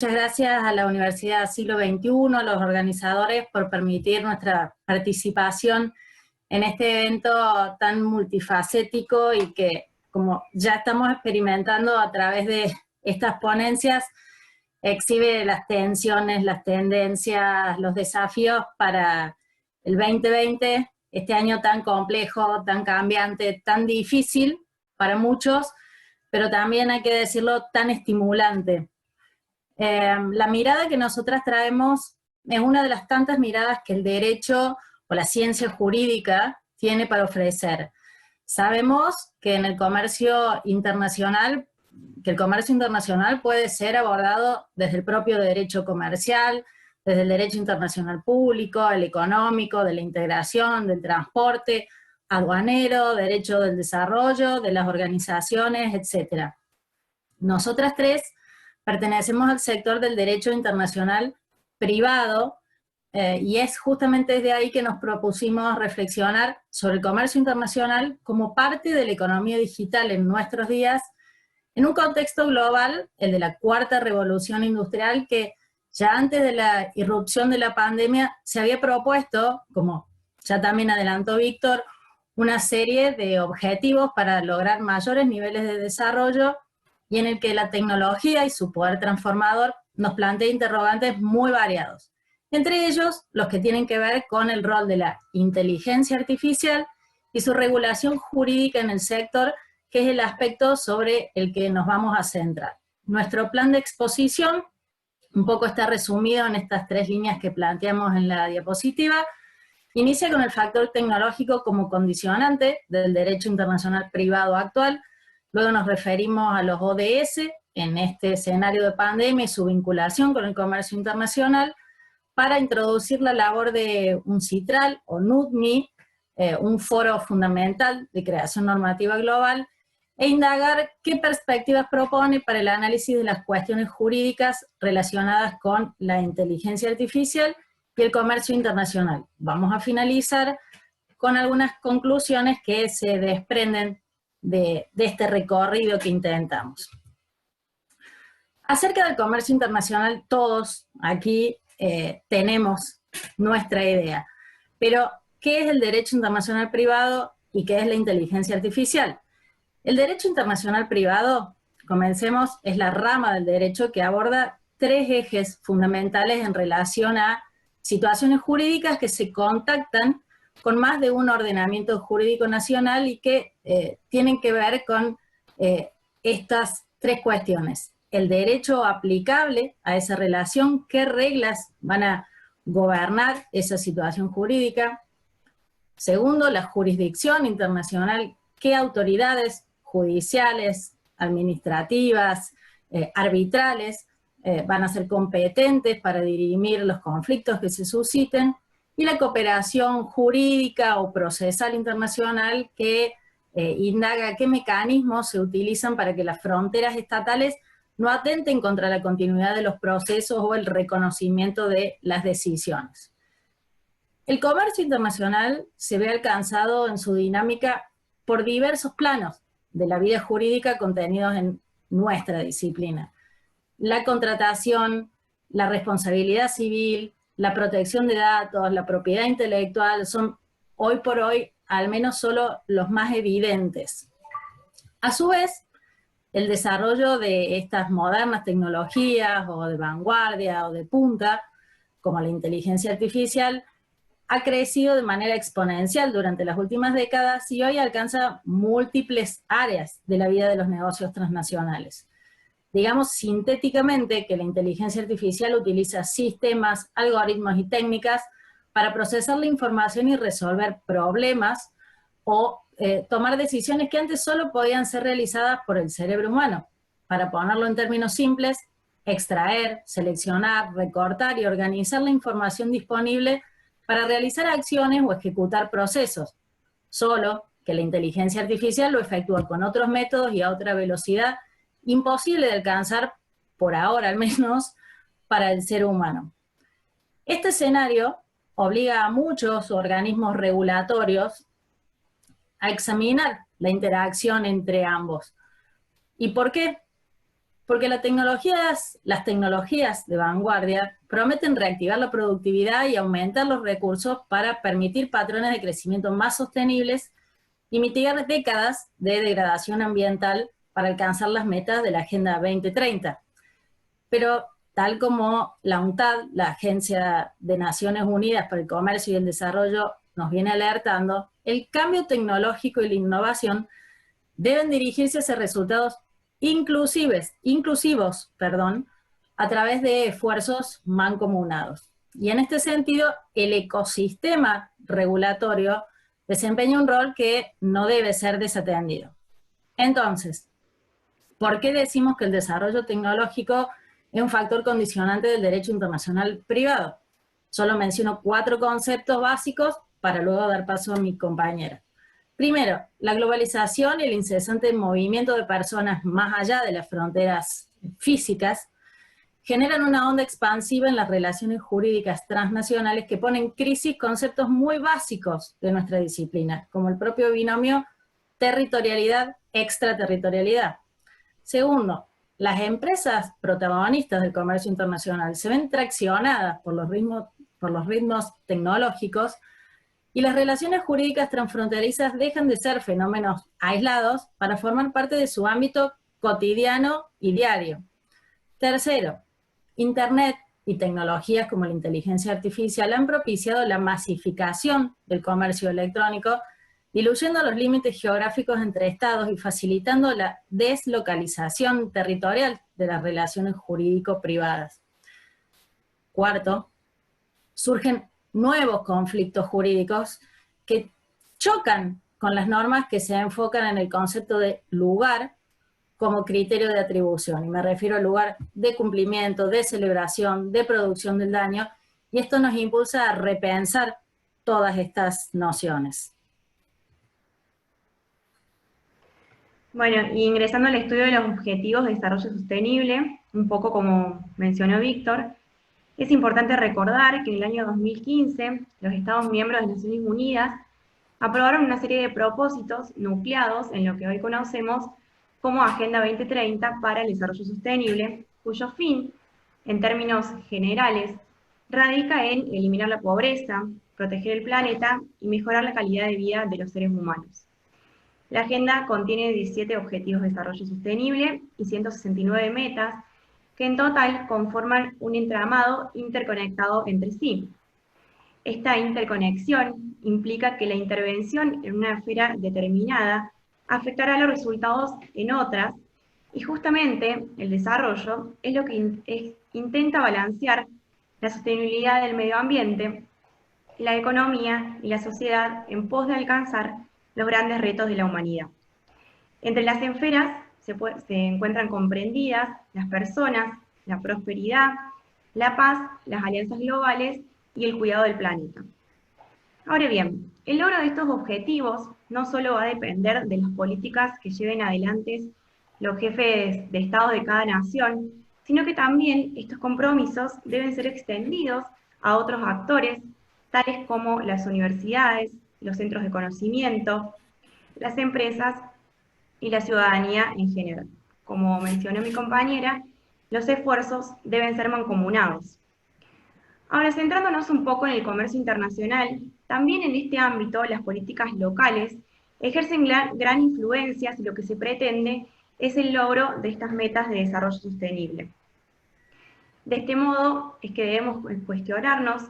Muchas gracias a la Universidad Siglo XXI, a los organizadores por permitir nuestra participación en este evento tan multifacético y que, como ya estamos experimentando a través de estas ponencias, exhibe las tensiones, las tendencias, los desafíos para el 2020, este año tan complejo, tan cambiante, tan difícil para muchos, pero también hay que decirlo, tan estimulante. La mirada que nosotras traemos es una de las tantas miradas que el derecho o la ciencia jurídica tiene para ofrecer. Sabemos que en el comercio internacional, que el comercio internacional puede ser abordado desde el propio derecho comercial, desde el derecho internacional público, el económico, de la integración, del transporte, aduanero, derecho del desarrollo, de las organizaciones, etc. Nosotras tres pertenecemos al sector del derecho internacional privado, y es justamente desde ahí que nos propusimos reflexionar sobre el comercio internacional como parte de la economía digital en nuestros días, en un contexto global, el de la cuarta revolución industrial, que ya antes de la irrupción de la pandemia se había propuesto, como ya también adelantó Víctor, una serie de objetivos para lograr mayores niveles de desarrollo, y en el que la tecnología y su poder transformador nos plantea interrogantes muy variados. Entre ellos, los que tienen que ver con el rol de la inteligencia artificial y su regulación jurídica en el sector, que es el aspecto sobre el que nos vamos a centrar. Nuestro plan de exposición un poco está resumido en estas tres líneas que planteamos en la diapositiva. Inicia con el factor tecnológico como condicionante del derecho internacional privado actual. Luego nos referimos a los ODS en este escenario de pandemia y su vinculación con el comercio internacional, para introducir la labor de un CITRAL o NUDMI, un foro fundamental de creación normativa global, e indagar qué perspectivas propone para el análisis de las cuestiones jurídicas relacionadas con la inteligencia artificial y el comercio internacional. Vamos a finalizar con algunas conclusiones que se desprenden de este recorrido que intentamos. Acerca del comercio internacional, todos aquí tenemos nuestra idea, pero ¿qué es el derecho internacional privado y qué es la inteligencia artificial? El derecho internacional privado, comencemos, es la rama del derecho que aborda tres ejes fundamentales en relación a situaciones jurídicas que se contactan con más de un ordenamiento jurídico nacional y que tienen que ver con estas tres cuestiones. El derecho aplicable a esa relación, qué reglas van a gobernar esa situación jurídica. Segundo, la jurisdicción internacional, qué autoridades judiciales, administrativas, arbitrales van a ser competentes para dirimir los conflictos que se susciten. Y la cooperación jurídica o procesal internacional, que indaga qué mecanismos se utilizan para que las fronteras estatales no atenten contra la continuidad de los procesos o el reconocimiento de las decisiones. El comercio internacional se ve alcanzado en su dinámica por diversos planos de la vida jurídica contenidos en nuestra disciplina. La contratación, la responsabilidad civil, la protección de datos, la propiedad intelectual, son hoy por hoy al menos solo los más evidentes. A su vez, el desarrollo de estas modernas tecnologías o de vanguardia o de punta, como la inteligencia artificial, ha crecido de manera exponencial durante las últimas décadas y hoy alcanza múltiples áreas de la vida de los negocios transnacionales. Digamos sintéticamente que la inteligencia artificial utiliza sistemas, algoritmos y técnicas para procesar la información y resolver problemas o tomar decisiones que antes solo podían ser realizadas por el cerebro humano. Para ponerlo en términos simples, extraer, seleccionar, recortar y organizar la información disponible para realizar acciones o ejecutar procesos, solo que la inteligencia artificial lo efectúa con otros métodos y a otra velocidad imposible de alcanzar, por ahora al menos, para el ser humano. Este escenario obliga a muchos organismos regulatorios a examinar la interacción entre ambos. ¿Y por qué? Porque las tecnologías de vanguardia prometen reactivar la productividad y aumentar los recursos para permitir patrones de crecimiento más sostenibles y mitigar décadas de degradación ambiental para alcanzar las metas de la Agenda 2030. Pero tal como la UNCTAD, la Agencia de Naciones Unidas para el Comercio y el Desarrollo, nos viene alertando, el cambio tecnológico y la innovación deben dirigirse hacia resultados inclusivos, a través de esfuerzos mancomunados. Y en este sentido, el ecosistema regulatorio desempeña un rol que no debe ser desatendido. Entonces, ¿por qué decimos que el desarrollo tecnológico es un factor condicionante del derecho internacional privado? Solo menciono 4 conceptos básicos para luego dar paso a mi compañera. Primero, la globalización y el incesante movimiento de personas más allá de las fronteras físicas generan una onda expansiva en las relaciones jurídicas transnacionales que ponen en crisis conceptos muy básicos de nuestra disciplina, como el propio binomio territorialidad-extraterritorialidad. Segundo, las empresas protagonistas del comercio internacional se ven traccionadas por los ritmos tecnológicos y las relaciones jurídicas transfronterizas dejan de ser fenómenos aislados para formar parte de su ámbito cotidiano y diario. Tercero, Internet y tecnologías como la inteligencia artificial han propiciado la masificación del comercio electrónico, diluyendo los límites geográficos entre estados y facilitando la deslocalización territorial de las relaciones jurídico-privadas. Cuarto, surgen nuevos conflictos jurídicos que chocan con las normas que se enfocan en el concepto de lugar como criterio de atribución, y me refiero al lugar de cumplimiento, de celebración, de producción del daño, y esto nos impulsa a repensar todas estas nociones. Bueno, y ingresando al estudio de los Objetivos de Desarrollo Sostenible, un poco como mencionó Víctor, es importante recordar que en el año 2015 los Estados miembros de Naciones Unidas aprobaron una serie de propósitos nucleados en lo que hoy conocemos como Agenda 2030 para el Desarrollo Sostenible, cuyo fin, en términos generales, radica en eliminar la pobreza, proteger el planeta y mejorar la calidad de vida de los seres humanos. La agenda contiene 17 Objetivos de Desarrollo Sostenible y 169 metas, que en total conforman un entramado interconectado entre sí. Esta interconexión implica que la intervención en una esfera determinada afectará los resultados en otras, y justamente el desarrollo es lo que intenta balancear la sostenibilidad del medio ambiente, la economía y la sociedad en pos de alcanzar los grandes retos de la humanidad. Entre las esferas se encuentran comprendidas las personas, la prosperidad, la paz, las alianzas globales y el cuidado del planeta. Ahora bien, el logro de estos objetivos no solo va a depender de las políticas que lleven adelante los jefes de Estado de cada nación, sino que también estos compromisos deben ser extendidos a otros actores, tales como las universidades, los centros de conocimiento, las empresas y la ciudadanía en general. Como mencionó mi compañera, los esfuerzos deben ser mancomunados. Ahora, centrándonos un poco en el comercio internacional, también en este ámbito las políticas locales ejercen gran influencia si lo que se pretende es el logro de estas metas de desarrollo sostenible. De este modo es que debemos cuestionarnos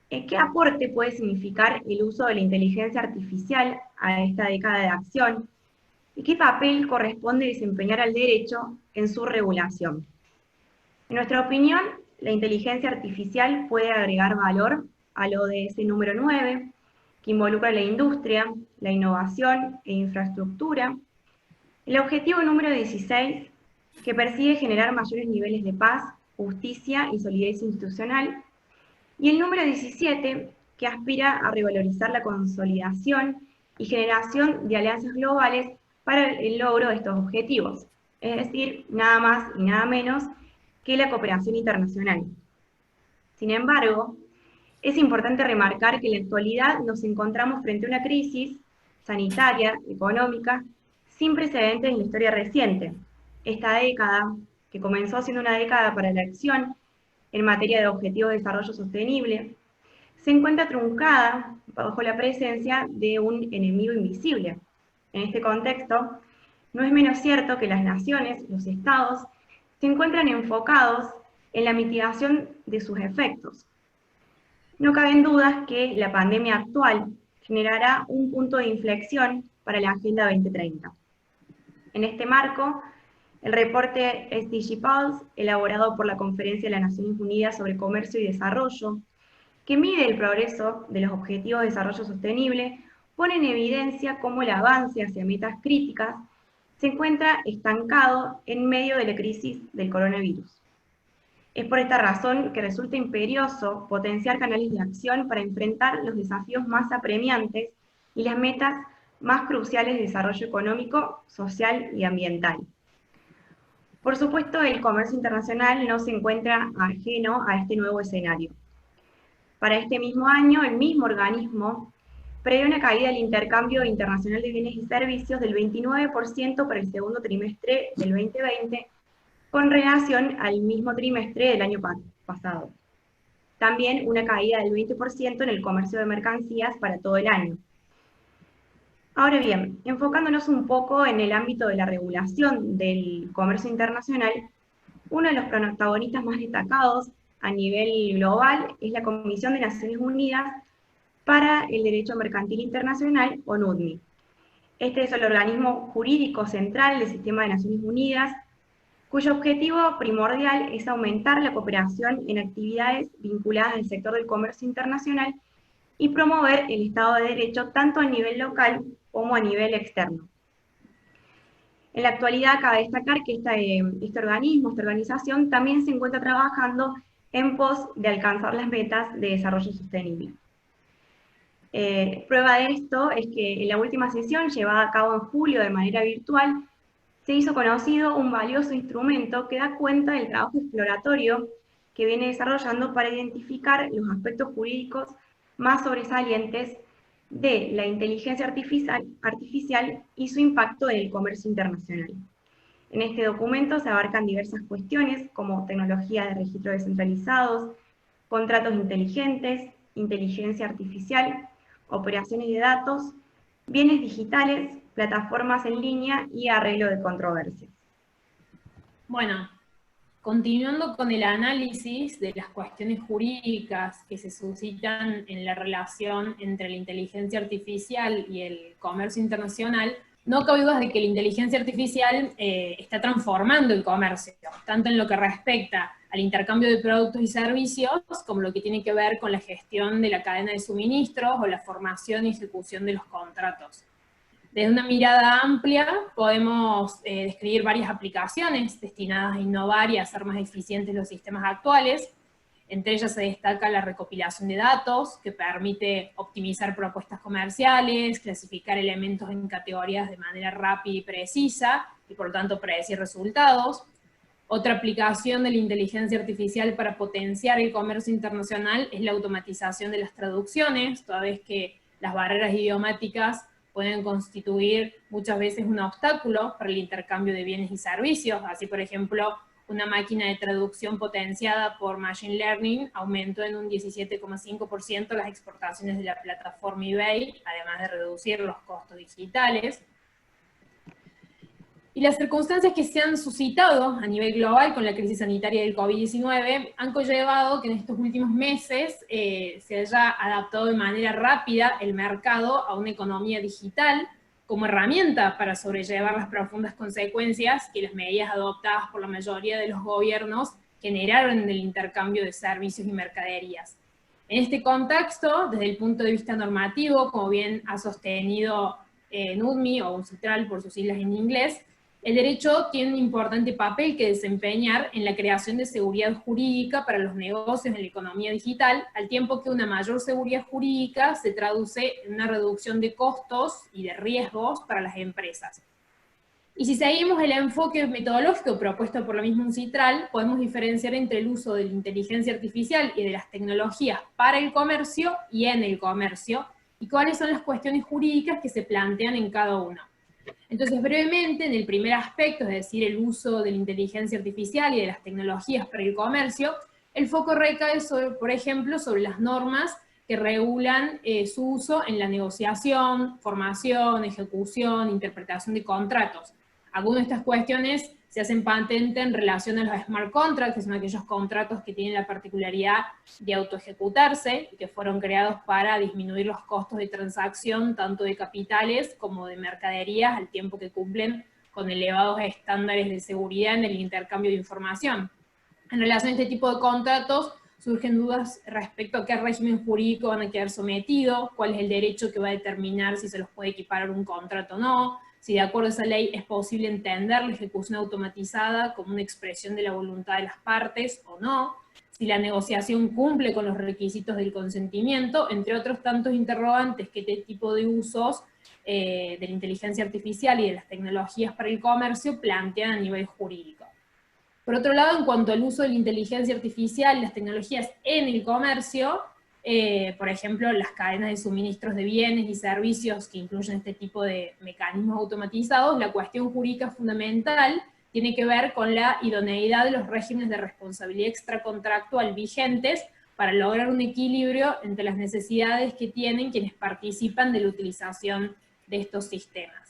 qué aporte puede significar el uso de la inteligencia artificial a esta década de acción y qué papel corresponde desempeñar al derecho en su regulación. En nuestra opinión, la inteligencia artificial puede agregar valor a lo de ese número 9, que involucra la industria, la innovación e infraestructura. El objetivo número 16, que persigue generar mayores niveles de paz, justicia y solidez institucional. Y el número 17, que aspira a revalorizar la consolidación y generación de alianzas globales para el logro de estos objetivos. Es decir, nada más y nada menos que la cooperación internacional. Sin embargo, es importante remarcar que en la actualidad nos encontramos frente a una crisis sanitaria, económica, sin precedentes en la historia reciente. Esta década, que comenzó siendo una década para la acción en materia de objetivos de desarrollo sostenible, se encuentra truncada bajo la presencia de un enemigo invisible. En este contexto, no es menos cierto que las naciones, los estados, se encuentran enfocados en la mitigación de sus efectos. No caben dudas que la pandemia actual generará un punto de inflexión para la Agenda 2030. En este marco, el reporte SDG Pulse, elaborado por la Conferencia de las Naciones Unidas sobre Comercio y Desarrollo, que mide el progreso de los Objetivos de Desarrollo Sostenible, pone en evidencia cómo el avance hacia metas críticas se encuentra estancado en medio de la crisis del coronavirus. Es por esta razón que resulta imperioso potenciar canales de acción para enfrentar los desafíos más apremiantes y las metas más cruciales de desarrollo económico, social y ambiental. Por supuesto, el comercio internacional no se encuentra ajeno a este nuevo escenario. Para este mismo año, el mismo organismo prevé una caída del intercambio internacional de bienes y servicios del 29% para el segundo trimestre del 2020, con relación al mismo trimestre del año pasado. También una caída del 20% en el comercio de mercancías para todo el año. Ahora bien, enfocándonos un poco en el ámbito de la regulación del comercio internacional, uno de los protagonistas más destacados a nivel global es la Comisión de Naciones Unidas para el Derecho Mercantil Internacional, o NUDMI. Este es el organismo jurídico central del sistema de Naciones Unidas, cuyo objetivo primordial es aumentar la cooperación en actividades vinculadas al sector del comercio internacional y promover el Estado de Derecho tanto a nivel local como a nivel externo. En la actualidad cabe destacar que este organismo, esta organización, también se encuentra trabajando en pos de alcanzar las metas de desarrollo sostenible. Prueba de esto es que en la última sesión, llevada a cabo en julio de manera virtual, se hizo conocido un valioso instrumento que da cuenta del trabajo exploratorio que viene desarrollando para identificar los aspectos jurídicos más sobresalientes de la inteligencia artificial y su impacto en el comercio internacional. En este documento se abarcan diversas cuestiones como tecnología de registro descentralizados, contratos inteligentes, inteligencia artificial, operaciones de datos, bienes digitales, plataformas en línea y arreglo de controversias. Bueno, continuando con el análisis de las cuestiones jurídicas que se suscitan en la relación entre la inteligencia artificial y el comercio internacional, no cabe duda de que la inteligencia artificial está transformando el comercio, tanto en lo que respecta al intercambio de productos y servicios, como lo que tiene que ver con la gestión de la cadena de suministros o la formación y ejecución de los contratos. Desde una mirada amplia podemos describir varias aplicaciones destinadas a innovar y a hacer más eficientes los sistemas actuales. Entre ellas se destaca la recopilación de datos, que permite optimizar propuestas comerciales, clasificar elementos en categorías de manera rápida y precisa, y por lo tanto predecir resultados. Otra aplicación de la inteligencia artificial para potenciar el comercio internacional es la automatización de las traducciones, toda vez que las barreras idiomáticas pueden constituir muchas veces un obstáculo para el intercambio de bienes y servicios. Así, por ejemplo, una máquina de traducción potenciada por Machine Learning aumentó en un 17,5% las exportaciones de la plataforma eBay, además de reducir los costos digitales. Y las circunstancias que se han suscitado a nivel global con la crisis sanitaria del COVID-19 han conllevado que en estos últimos meses se haya adaptado de manera rápida el mercado a una economía digital como herramienta para sobrellevar las profundas consecuencias que las medidas adoptadas por la mayoría de los gobiernos generaron en el intercambio de servicios y mercaderías. En este contexto, desde el punto de vista normativo, como bien ha sostenido NUDMI, o UNCITRAL por sus siglas en inglés, el derecho tiene un importante papel que desempeñar en la creación de seguridad jurídica para los negocios en la economía digital, al tiempo que una mayor seguridad jurídica se traduce en una reducción de costos y de riesgos para las empresas. Y si seguimos el enfoque metodológico propuesto por la misma UNCITRAL, podemos diferenciar entre el uso de la inteligencia artificial y de las tecnologías para el comercio y en el comercio, y cuáles son las cuestiones jurídicas que se plantean en cada uno. Entonces, brevemente, en el primer aspecto, es decir, el uso de la inteligencia artificial y de las tecnologías para el comercio, el foco recae, por ejemplo, sobre las normas que regulan su uso en la negociación, formación, ejecución, interpretación de contratos. Algunas de estas cuestiones se hacen patente en relación a los smart contracts, que son aquellos contratos que tienen la particularidad de autoejecutarse y que fueron creados para disminuir los costos de transacción, tanto de capitales como de mercaderías, al tiempo que cumplen con elevados estándares de seguridad en el intercambio de información. En relación a este tipo de contratos, surgen dudas respecto a qué régimen jurídico van a quedar sometidos, cuál es el derecho que va a determinar si se los puede equiparar un contrato o no, si de acuerdo a esa ley es posible entender la ejecución automatizada como una expresión de la voluntad de las partes o no, si la negociación cumple con los requisitos del consentimiento, entre otros tantos interrogantes que este tipo de usos de la inteligencia artificial y de las tecnologías para el comercio plantean a nivel jurídico. Por otro lado, en cuanto al uso de la inteligencia artificial y las tecnologías en el comercio, por ejemplo, las cadenas de suministros de bienes y servicios que incluyen este tipo de mecanismos automatizados, la cuestión jurídica fundamental tiene que ver con la idoneidad de los regímenes de responsabilidad extracontractual vigentes para lograr un equilibrio entre las necesidades que tienen quienes participan de la utilización de estos sistemas.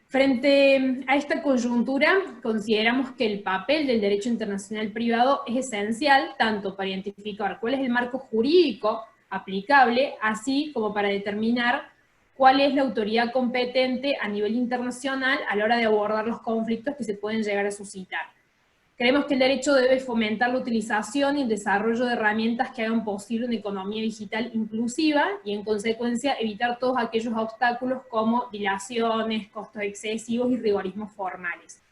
Frente a esta coyuntura, consideramos que el papel del derecho internacional privado es esencial tanto para identificar cuál es el marco jurídico aplicable, así como para determinar cuál es la autoridad competente a nivel internacional a la hora de abordar los conflictos que se pueden llegar a suscitar. Creemos que el derecho debe fomentar la utilización y el desarrollo de herramientas que hagan posible una economía digital inclusiva y, en consecuencia, evitar todos aquellos obstáculos como dilaciones, costos excesivos y rigorismos formales.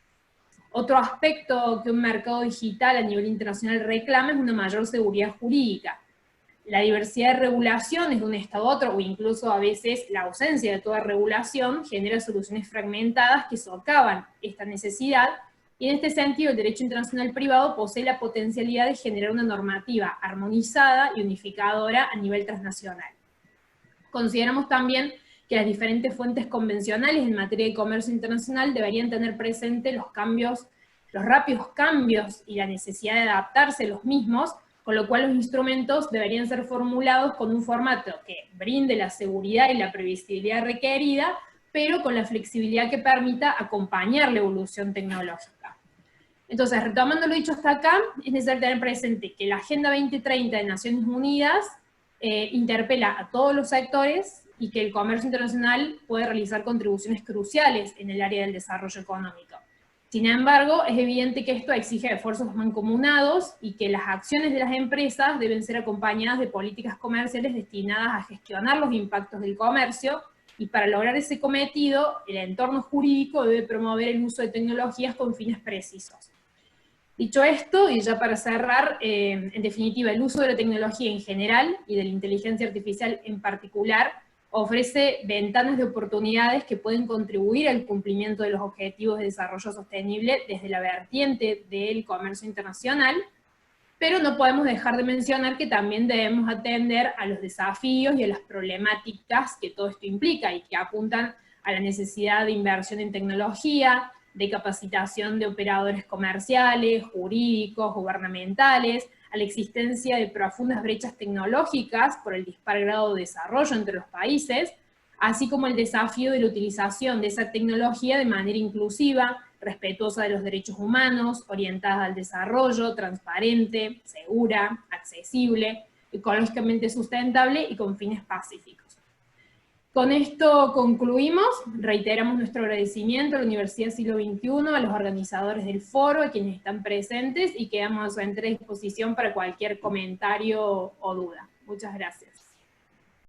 Otro aspecto que un mercado digital a nivel internacional reclama es una mayor seguridad jurídica. La diversidad de regulaciones de un estado a otro, o incluso a veces la ausencia de toda regulación, genera soluciones fragmentadas que socavan esta necesidad. Y en este sentido, el derecho internacional privado posee la potencialidad de generar una normativa armonizada y unificadora a nivel transnacional. Consideramos también que las diferentes fuentes convencionales en materia de comercio internacional deberían tener presente los rápidos cambios y la necesidad de adaptarse a los mismos, con lo cual los instrumentos deberían ser formulados con un formato que brinde la seguridad y la previsibilidad requerida, pero con la flexibilidad que permita acompañar la evolución tecnológica. Entonces, retomando lo dicho hasta acá, es necesario tener presente que la Agenda 2030 de Naciones Unidas interpela a todos los sectores y que el comercio internacional puede realizar contribuciones cruciales en el área del desarrollo económico. Sin embargo, es evidente que esto exige esfuerzos mancomunados y que las acciones de las empresas deben ser acompañadas de políticas comerciales destinadas a gestionar los impactos del comercio, y para lograr ese cometido, el entorno jurídico debe promover el uso de tecnologías con fines precisos. Dicho esto, y ya para cerrar, en definitiva, el uso de la tecnología en general y de la inteligencia artificial en particular ofrece ventanas de oportunidades que pueden contribuir al cumplimiento de los objetivos de desarrollo sostenible desde la vertiente del comercio internacional, pero no podemos dejar de mencionar que también debemos atender a los desafíos y a las problemáticas que todo esto implica y que apuntan a la necesidad de inversión en tecnología, de capacitación de operadores comerciales, jurídicos, gubernamentales, a la existencia de profundas brechas tecnológicas por el dispar grado de desarrollo entre los países, así como el desafío de la utilización de esa tecnología de manera inclusiva, respetuosa de los derechos humanos, orientada al desarrollo, transparente, segura, accesible, ecológicamente sustentable y con fines pacíficos. Con esto concluimos, reiteramos nuestro agradecimiento a la Universidad Siglo XXI, a los organizadores del foro, a quienes están presentes y quedamos a su entera disposición para cualquier comentario o duda. Muchas gracias.